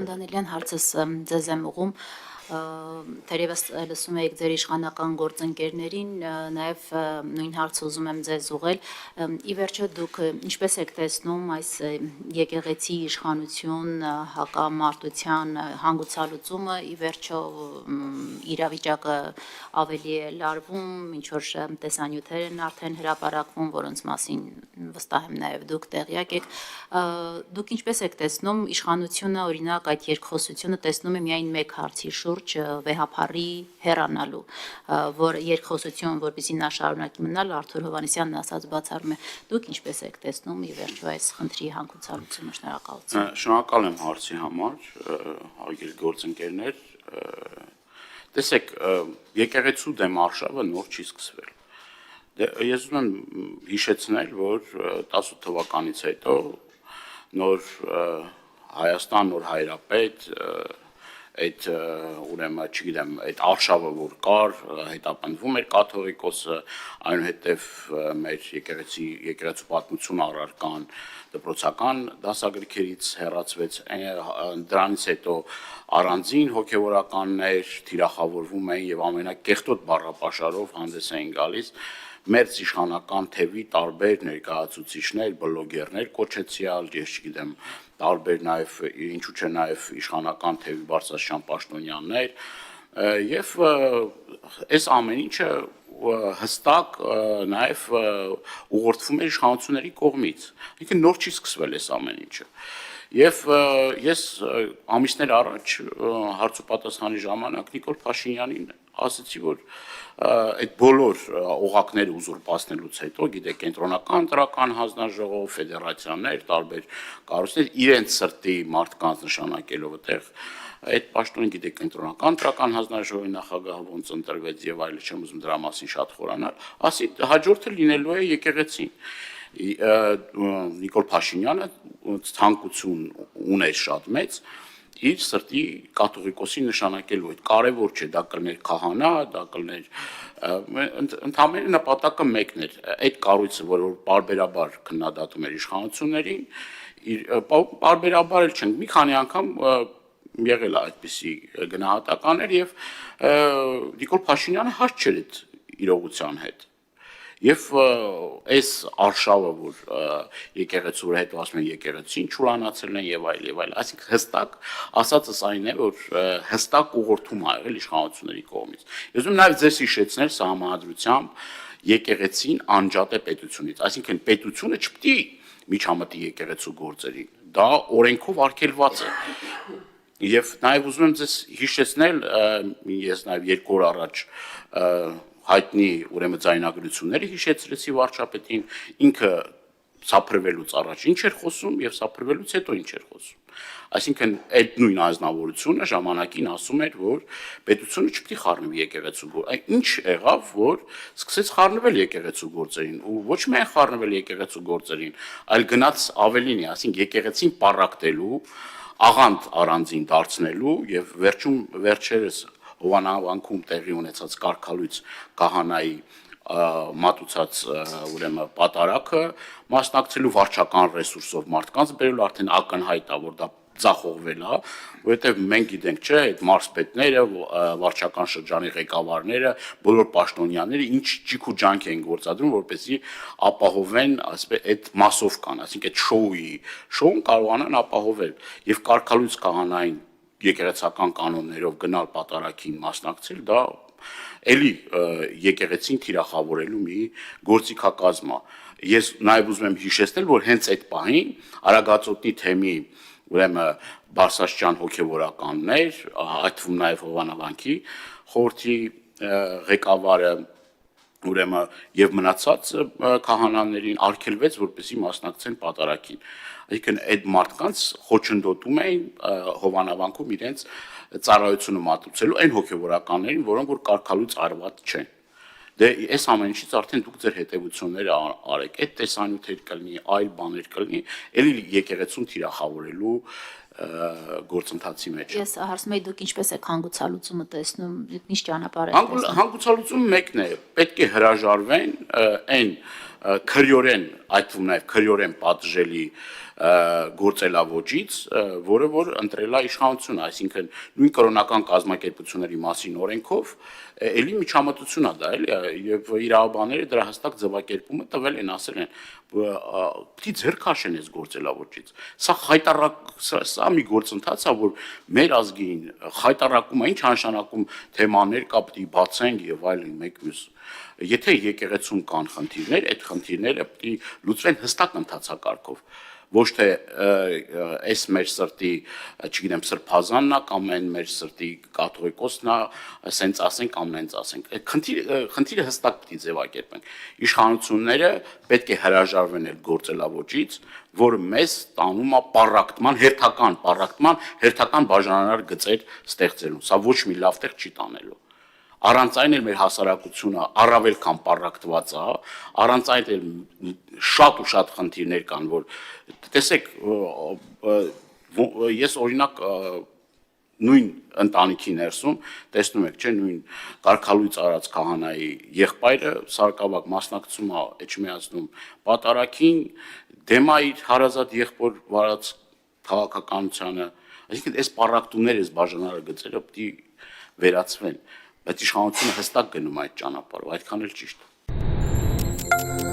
Պարոն Դանիելյան, հարցս ձեզ եմ ուղղում, թերևս լսում եք ձեր իշխանական գործընկերներին, նաև նույն հարցը ուզում եմ ձեզ ուղղել, ի վերջո դուք ինչպես եք տեսնում այս եկեղեցի իշխանություն, հակամարտության հանգուցալուծումը, ի վերջո իրավիճակը ավելի է լարվում, ինչ որ տեսանյութեր են արդեն հրապարակվում, որոնց մասին վստահ եմ նաև դուք տեղյակ եք, դուք ինչպես եք տեսնում իշխանությունը, օրինակ այդ երկխոսությունը տեսնում է միայն մեկ հարցի շուրջ վեհափառի հեռանալու, որ երկխոսություն, որպեսզի նա շարունակի մնալ, Արթուր Հովհաննիսյանն ասած բացառում է, դուք ինչպես եք տեսնում ի վերջո այս խնդրի հանգուցալուծումը, շնորհակալություն։ Շնորհակալ եմ հարցի համար, հարգելի գործընկերներ, տեսեք, եկեղեցու դեմ արշավը նոր չի սկսվել։ Ես ուզում եմ հիշեցնել, որ 18 թվականից հետո նոր Հայաստան, նոր հայրապետ, այդ ուրեմն, չգիտեմ, այդ արշավը որ կար, հետապնդվում էր կաթողիկոսը, այնուհետև մեր եկեղեցու պատմություն առարկան դպրոցական դասագրքերից հեռացվեց, դրանից հետո առանձին հոգևորականներ թիրախավորվում էին եւ ամենակեղտոտ բառապաշարով հանդես էին գալիս մերձ իշխանական թևի տարբեր ներկայացուցիչներ, բլոգերներ կոչեցյալ, ես չգիտեմ, տարբեր նաև ինչու՞ չէ նաև իշխանական թևի բարձրաստիճան պաշտոնյաներ, եւ այս ամեն ինչը հստակ նաև ուղղորդվում է իշխանությունների կողմից, ինքը նոր չի սկսվել այս ամեն ինչը։ Եվ ես ամիսներ առաջ հարց ու պատասխանի ժամանակ Նիկոլ Փաշինյանին ասացի, որ այդ բոլոր օղակները ուզուրպացնելուց հետո, գիտեք, կենտրոնական ընտրական հանձնաժողով, ֆեդերացիաներ, տարբեր կառույցներ իրենց սրտի մարդկանց նշանակելով այդտեղ այդ պաշտոնը, գիտեք, կենտրոնական ընտրական հանձնաժողովի նախագահը ոնց ընտրվեց եւ այլն, չեմ ուզում դրա մասին շատ խորանալ, ասի հաջորդը լինելու է եկեղեցին։ Նիկոլ Փաշինյանը ցանկություն ուներ շատ մեծ իր սրտի կաթողիկոսի նշանակելու այդ կարևոր չէ, դա կլներ քահանա, դա կլներ ընդհանրապես նպատակը մեկն էր, այդ կառույցը, որ պարբերաբար քննադատում էր իշխանություններին, պարբերաբար էլ չենք, մի քանի անգամ եղել է այդպիսի գնահատականներ եւ Նիկոլ Փաշինյանը հաշտ չէր այդ իրողության հետ։ Եվ այս արշավը, որ եկեղեցու հետ ասում են եկեղեցին չուրանացել են եւ այլ, այսինքն հստակ ասածս այն է, որ հստակ ուղղորդում ա եղել իշխանությունների կողմից։ Ես ուզում նաեւ ձեզ հիշեցնել սահմանադրությամբ եկեղեցին անջատ է պետությունից, այսինքն պետությունը չպետք է միջամտի եկեղեցու գործերին, դա օրենքով արգելված է։ Եվ նաեւ ուզում եմ ձեզ հիշեցնել, ես նաեւ 2 օր առաջ հայտնի ուրեմն ձայնագրությունները հիշեցրեցի վարչապետին, ինքը սափրվելուց առաջ ինչ էր խոսում եւ սափրվելուց հետո ինչ էր խոսում։ Այսինքն այդ նույն անձնավորությունը ժամանակին ասում էր, որ պետությունը չպետք է խառնվի եկեղեցու գործ։ Ինչ եղավ, որ սկսեց խառնվել եկեղեցու գործերին ու ոչ միայն խառնվել եկեղեցու գործերին, այլ գնաց ավելին, այսինքն եկեղեցին պառակտելու, աղանդ առանձին դարձնելու եւ վերջերս Հովանանքում տեղի ունեցած կարգալույց կահանայի մատուցած ուրեմն պատարակը մասնակցելու վարչական ռեսուրսով մարդկանց բերելու արդեն ակնհայտ է, որ դա ձախողվել է, որովհետև մենք գիտենք, չէ, այդ մարզպետները, վարչական շրջանի ղեկավարները, բոլոր պաշտոնյաները ինչ ճիք ու ջանք են գործադրում, որպեսզի ապահովեն, ասես, այդ մասովկան, այսինքն այդ շոուն կարողանան ապահովել եւ կարգալույց կահանային եկեղեցական կանոններով գնալ պատարակին մասնակցել, դա էլի եկեղեցին թիրախավորելու մի գործիքակազմ է։ Ես նաև ուզում եմ հիշեցնել, որ հենց այդ պահին Արագածոտնի թեմի ուրեմն բարձրաստիճան հոգևորականներ, այդ թվում նաև Հովանանքի խորհրդի ղեկավարը ուրեմն եւ մնացած քահանաներին արգելվեց, որպեսզի մասնակցեն պատարակին։ Այսինքն այդ մարդկանց խոչընդոտում էին Հովանանքում իրենց ծառայությունը մատուցելու այն հոգևորականներին, որոնք որ կարգալույց արված չեն։ Դե այս ամեն ինչից արդեն դուք ձեր հետևությունները արեք, այդ տեսանյութեր կլինի, այլ բաներ կլինի, էլի եկեղեցուն թիրախավորելու գործընթացի մեջ։ Ես հարցում եմ, դուք ինչպես եք հանգուցալուծումը տեսնում, ինչ ճանապարհ եք տեսնում։ Հանգուցալուծումը մեկն է, պետք է հրաժարվեն այն քրյորեն, այդ թվում նաև քրյորեն պատժելի գործելավոճից, որը որ ընտրել է իշխանությունը, այսինքն նույն կրոնական կազմակերպությունների մասին օրենքով էլի միջամտություն է դա էլի եւ իրավաբանները դրա հստակ ձևակերպումը տվել են, ասել են պիտի ձեռք քաշեն այս գործելավոճից։ Սա խայտարակ, սա մի գործընթաց է, որ մեր ազգին խայտարակում է, ինչ նշանակում թեմաներ կա պիտի բացենք եւ այլն մեկ մյուս։ Եթե եկեղեցում կան խնդիրներ, այդ խնդիրները պիտի լուծվեն հստակ ընթացակարգով, ոչ թե այս մեր սրտի, չգիտեմ, սրբազանն է կամ այն մեր սրտի կաթողիկոսն է, ասենց ասենք կամ նենց ասենք։ Խնդիրը հստակ պիտի ձևակերպենք։ Իշխանությունները պետք է հրաժարվեն այդ գործելավոճից, որը մեզ տանում է պառակտման, հերթական բաժանարար գծեր ստեղծելու։ Սա ոչ մի լավ տեղ չի տանելու։ Առանց այն էլ մեր հասարակությունը առավել քան պառակտված է, առանց այն էլ շատ ու շատ խնդիրներ կան, որ տեսեք, ես օրինակ նույն ընտանիքի ներսում տեսնում եք, չէ, նույն կարգալույծ արած քահանայի եղբայրը սարկավակ մասնակցում է Էջմիածնում պատարագին, դեմ է իր հարազատ եղբոր վարած քաղաքականությանը, այսինքն այս պառակտումները, այս բաժանարար գծերը պիտի վերացվեն, բայց իշխանությունը հստակ գնում այդ ճանապարհով, այդքան էլ ճիշտ։